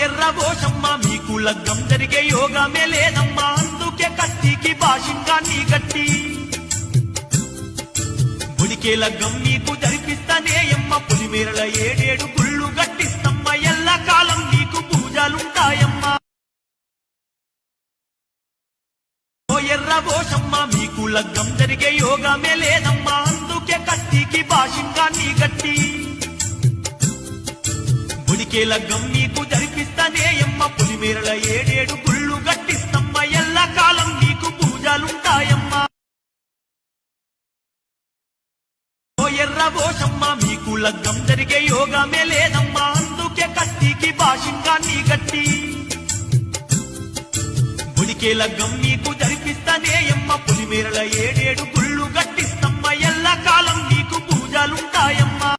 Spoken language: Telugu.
ఎర్రబోషమ్మ మీకు లగ్గం జరిగే యోగమే లేదమ్మా, అందుకే కత్తికి భాషింగాన్ని గట్టి గుడికే లగ్గం నీకు జరిపిస్తానే అమ్మ, పులిమేరల 7 గుళ్ళు గట్టిస్తమ్మ, ఎల్ల కాలం నీకు పూజలుంటాయమ్మా. ఎర్రబోషమ్మ మీకు లగ్గం జరిగే యోగమే లేదమ్మా, అందుకే కత్తికి భాషింగాన్ని గట్టి గుడికే లగ్గం నీకు జరిపిస్తానే అమ్మ, పులిమేరల 7 గుళ్ళు గట్టిస్తమ్మ, ఎల్ల కాలం నీకు పూజలుంటాయమ్మా. ఎర్రబోషమ్మ మీకు లగ్గం జరిగే యోగమే లేదమ్మా, అందుకే కత్తికి భాషింగాన్ని గట్టి గుడికే లగ్గం నీకు జరిపిస్తానే అమ్మ, పులిమేరల 7 గుళ్ళు గట్టిస్తమ్మ, ఎల్ల కాలం నీకు పూజలుంటాయమ్మా.